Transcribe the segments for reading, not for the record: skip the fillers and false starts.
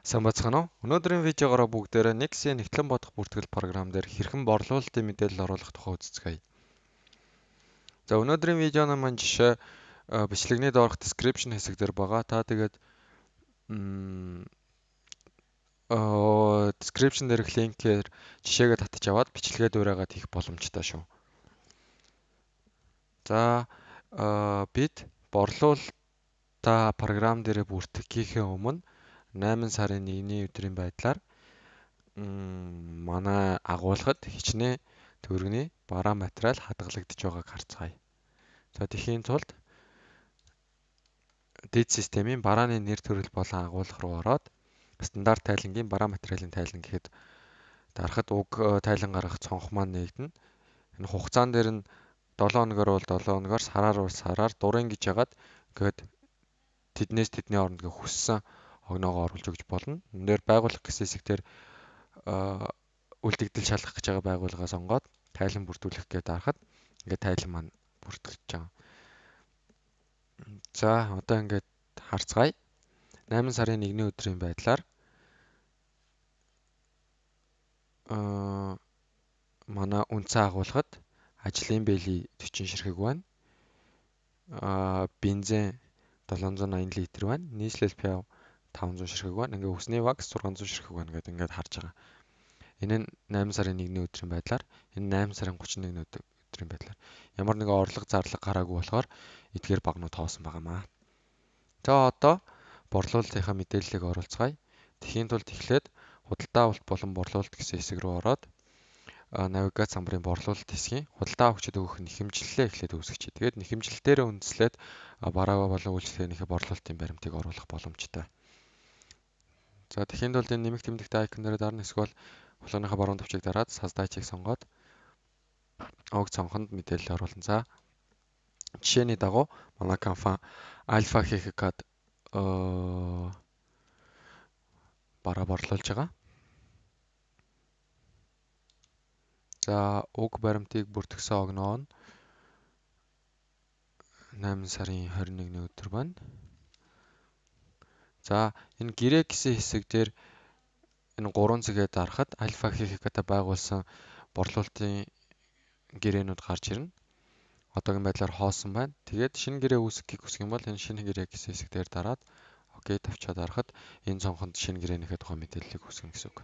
Сайн бацхан уу? Өнөөдрийн видеогоор бүгдээрээ Nix-ийн нэгтлэн бодох бүртгэл програм дээр хэрхэн борлуулалтын мэдээлэл оруулах тухай үздэцгээе. За өнөөдрийн видеоны маань жишээ бичлэгний доорх description хэсэг дээр байгаа. Та тэгээд description дээрх линкээр жишээгээ татаж аваад бичлэгээ дуурайгаад хийх боломжтой шүү. За бид борлуулалтаа програм дээрээ бүртгэхийнхээ өмнө 8 сарын 1-ний өдрийн байдлаар манай агуулгад хичнээн төгрөгийн бараа материал хадгалагдаж байгааг харцгаая. За тэхийн тулд дэд системийн барааны нэр төрөл болон агуулга руу ороод стандарт тайлангийн бараа материалын тайлан гэхэд дарахад уг тайлан гаргах цонх маань нэгдэнэ. Энэ хугацаан дээр нь 7 өнөөр бол 7 өнөөр, сараар бол сараар дурын гэж яагаад гээд тэднээс тэдний оронд хүссэн огноогоо оруулж өгч болно. Энэ дээр байгуулах гэсэн хэсгээр үлдэгдэл шалгах гэж байгаа байгууллагаа сонгоод тайлан бүрдүүлэх гээд дарахад ингээд тайлан маань бүртгэж байгаа. За одоо ингээд харцгаая. 8 сарын 1-ний өдрийн байдлаар манай үндсэн агуулгад ажлын бэлий 40 ширхэг байна. Бензин 780 литр байна. Нийслэл пяв 500 ширхэг байна. Ингээ үсний вакс 600 ширхэг байна гэдэг ингээд харж байгаа. Энэ нь 8 сарын 1-ний өдрийн байдлаар, энэ 8 сарын 31-ний өдрийн байдлаар ямар нэгэн орлого зарлага гараагүй болохоор эдгээр багнууд тоосон байгаамаа. За одоо борлуулалтынхаа мэдээллийг оруулцгаая. Тэхийн тулд эхлээд худалдаа авалт болон борлуулалт гэсэн хэсэг рүү ороод навигац самбарын борлуулалт хэсгийн худалдаа авагчид өгөх нэхэмжлэлээ эхлээд үүсгэчих. Тэгээд нэхэмжлэлтээр үндэслээд бараа болон үйлчлэгээнийхээ борлуулалтын баримтыг оруулах боломжтой. За тэхийн тулд энэ нэмэх тэмдэгтэй айкон дээр дарна, эсвэл хулгайныхаа баруун товчийг дараад создачийг сонгоод уг цонхонд мэдээлэл оруулна. За жишээний дагуу манай компани Альфа HKK-д бараа борлуулж байгаа. За уг баримтыг бүртгэсэн огноо нь 8 сарын 21-ний өдөр байна. За энэ гэрээ гэсэн хэсэг дээр энэ 3 цэгээ дарахад Альфа HKK-д байгуулсан борлуулалтын гэрээнүүд гарч ирнэ. Одоогийн байдлаар хоосон байна. Тэгээд шинэ гэрээ үүсгэхийг хүсэх юм бол энэ шинэ гэрээ гэсэн хэсэг дээр дараад окей тавчаад дарахад энэ цонхонд шинэ гэрээнийхээ тухай мэдээллийг хүсгэнэ гэсэн үг.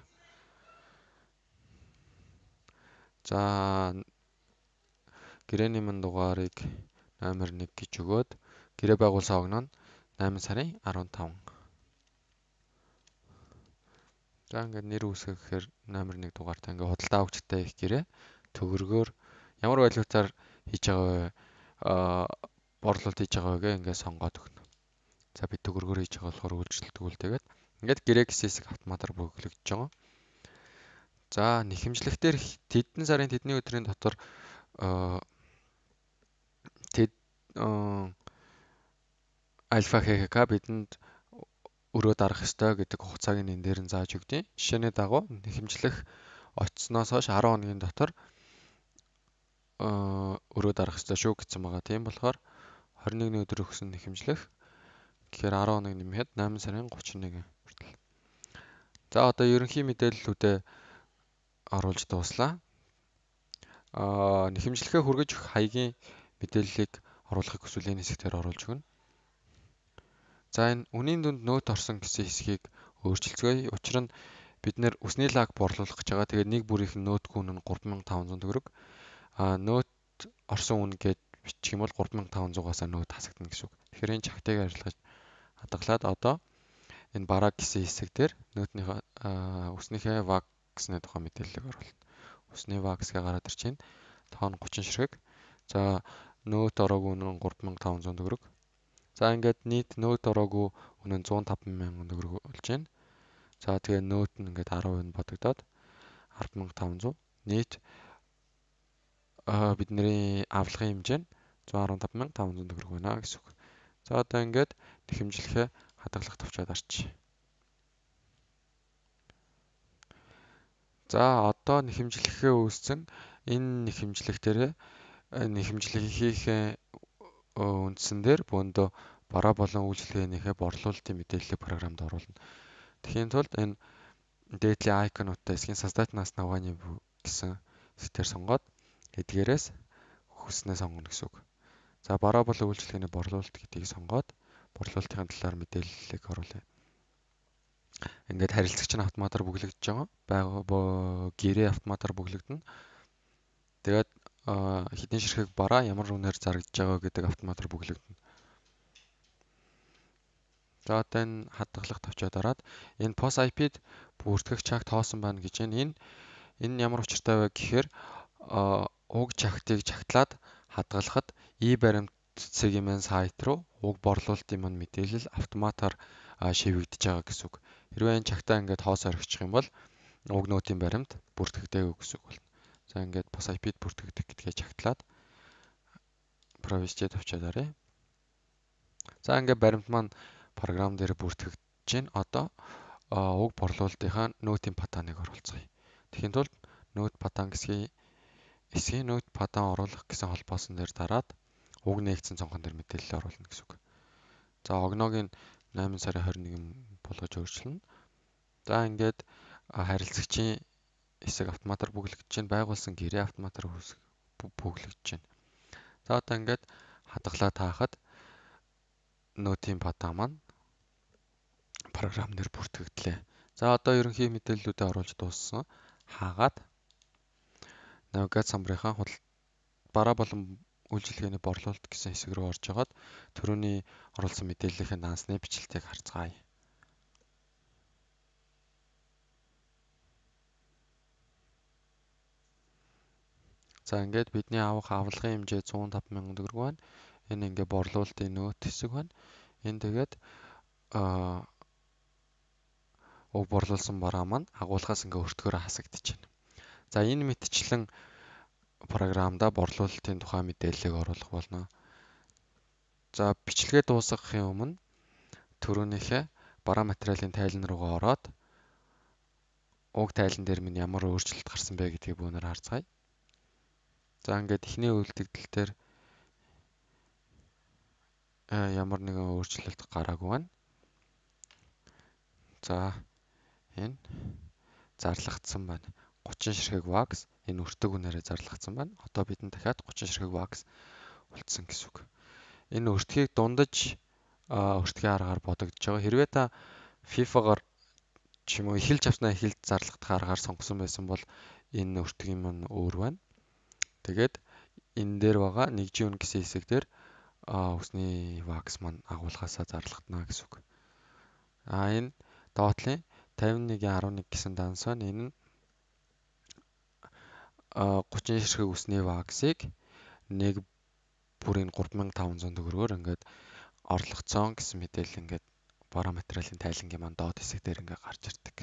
За гэрээний мань дугаарыг номер 1 гэж өгөөд гэрээ байгуулсан огноо нь 8 сарын 15. За ингээд нэр үүсгэхээр номер 1 дугаартай ингээд худалдаа авагчтай их гэрээ төгрөгөөр ямар валютаар хийж байгаа вэ? Борлуулалт хийж байгаа вэ ингээд сонгоод өгнө. За би төгрөгөөр хийж байгаа болохоор үйлчлэлт өгүүлдэггээд ингээд гэрээ гэсэн хэсэг автоматар бүглэгдэж байгаа. За нэхэмжлэхтэр тэдэн сарын тэдний өдрийн дотор Альфа HKK бидэнд өрөө дарах ёстой гэдэг хугацааг нь энэ дээр нь зааж өгдөө. Жишээний дагуу нэхэмжлэх очсноос хойш 10 хоногийн дотор өрөө дарах ёстой шүү гэсэн байгаа. Тийм болохоор 21-ний өдөр өгсөн нэхэмжлэх гэхээр 10 хоног нэмэхэд 8 сарын 31 хүртэл. За одоо ерөнхий мэдээллүүдээ оруулж дууслаа. Нэхэмжлэхээ хүргэж өгөх хаягийн мэдээллийг оруулахыг хүсвэл энэ хэсгээр оруулж өгнө. За энэ үнийн дүнд нөт орсон гэсэн хэсгийг өөрчилцгөөе. Учир нь бид нэр үсний лаг борлуулах гэж байгаа. Тэгээд нэг бүрийнх нь нөтгүй үнэ нь 3500 төгрөг. Нөт орсон үнэ гэж бичих юм бол 3500-аас нөт хасагдана гэсэн үг. Тэгэхээр энэ чагтыг арилгаж хадгалаад одоо энэ бараа гэсэн хэсэг дээр нөтнийхээ үснийхээ ваксны тухай мэдээллийг оруулна. Үсний ваксгээ гараад ирж байна. Тоон 30 ширхэг. За нөт ороогүй үнэ нь 3500 төгрөг. За ингээд нийт нөт ороогүй үнэ нь 105,000 төгрөг болж байна. За тэгээ нөт нь ингээд 10% бодогдоод 10,500. Нийт бидний авлагын хэмжээ нь 115,500 төгрөг байна гэсэн үг. За одоо ингээд нэхэмжлэхээ хадгалах тавчаад арчи. За одоо нэхэмжлэхээ үүссэн энэ нэхэмжлэхтэрээ нэхэмжлэхийнхээ үндсэн дээр бөөндөө бараа болон үйлчлэгээнийхээ борлуулалтын мэдээллийг програмд оруулна. Тэхийн тулд энэ дээдлийн icon-уудтай эсхийн создать нас навгааны гэсэн сэдвээр сонгоод эдгээрээс хүснээ сонгоно гэсэн үг. За бараа болон үйлчилгээний борлуулалт гэдгийг сонгоод борлуулалтын талаар мэдээллийг оруулъя. Ингээд харилцагч нь автоматар бүглэгдэж байгаа. Гэрээ автоматар бүглэгдэнэ. Тэгээд хэдийн ширхэг бараа ямар үнээр зарагдж байгаа гэдэг автоматар бүглэгдэнэ. За одоо энэ хадгалах тавчаад ороод энэ POS IP-д бүртгэх чагт тоосон байна гэж байна. Энэ ямар учиртай вэ гэхээр уг чагтыг чагтлаад хадгалахад баримт цэгийн маань сайт руу уг борлуулалтын маань мэдээлэл автоматар шивэгдэж байгаа гэсэн үг. Хэрвээ энэ чагтаа ингээд хоос орхичих юм бол уг нөтийн баримт бүртгэгдээгүй гэсэн үг болно. За ингээд POS IP-д бүртгэгдэх гэдгээ чагтлаад provision тавчаад оръё. За ингээд баримт маань програм дээр бүртгэгдэж байна. Одоо уг борлуулалтынхаа нөтийн патаныг оруулцгаая. Тэгхийн тулд нөт патан эсхийн нөт патан оруулах гэсэн холбоосон дээр дараад уг нээгдсэн цонхон дээр мэдээлэл оруулна гэсэн үг. За огноог 8 сарын 21 болгож өөрчилнө. За ингээд харилцагчийн хэсэг автоматар бүглэгдэж байна. Байгуулсан гэрээ автоматар бүглэгдэж байна. За одоо ингээд хадгалаад таахад нөтийн патан маань програм дээр бүртгэгдлээ. За одоо ерөнхий мэдээллүүдээ оруулж дууссан. Хаагаад навигац самбарынхаа бараа болон үйлчилгээний борлуулалт гэсэн хэсэг рүү орж агаад түрүүний оруулсан мэдээллийнхээ дансны бичлэлтийг харцгаая. За ингээд бидний авах авлагын хэмжээ 105,000 төгрөг байна. Энэ ингээд борлуулалтын нөт хэсэг байна. Энэ тэгээд уг борлуулсан бараа маань агуулгаас ингээ өртгөөрөө хасагдчихэв. За энэ мэтчлэн програмда борлуулалтын тухай мэдээллийг оруулах болно. За бичлэгээ дуусгахын өмнө түрүүнийхээ бараа материалын тайлан руугаа ороод уг тайлан дээр минь ямар өөрчлөлт гарсан бэ гэдгийг бүүнээр харцгаая. За ингээд эхний үйлдэгдэл дээр ямар нэгэн өөрчлөлт гараагүй байна. За энэ зарлагдсан байна. 30 ширхэг вакс энэ өртөг үнээрээ зарлагдсан байна. Одоо бид нь дахиад 30 ширхэг вакс үлдсэн гэсэн үг. Энэ өртгийг дундаж өртгийн аргаар бодогдож байгаа. Хэрвээ та FIFA-гаар ч юм уу эхэлж авснаа эхэлж зарлагдах аргаар сонгосон байсан бол энэ өртгийн маань өөр байна. Тэгээд энэ дээр байгаа нэгжийн үн гэсэн хэсэг дээр үсний вакс маань агуулгаасаа зарлагдана гэсэн үг. Энэ доотлын 51.11 гэсэн данс байна. Энэ нь 30 ширхэг үсний ваксыг 1 бүрийн 3500 төгрөгөөр ингээд орлогцсон гэсэн мэдээлэл ингээд бараа материалын тайлангийн маань доод хэсэг дээр ингээд гарч ирдэг.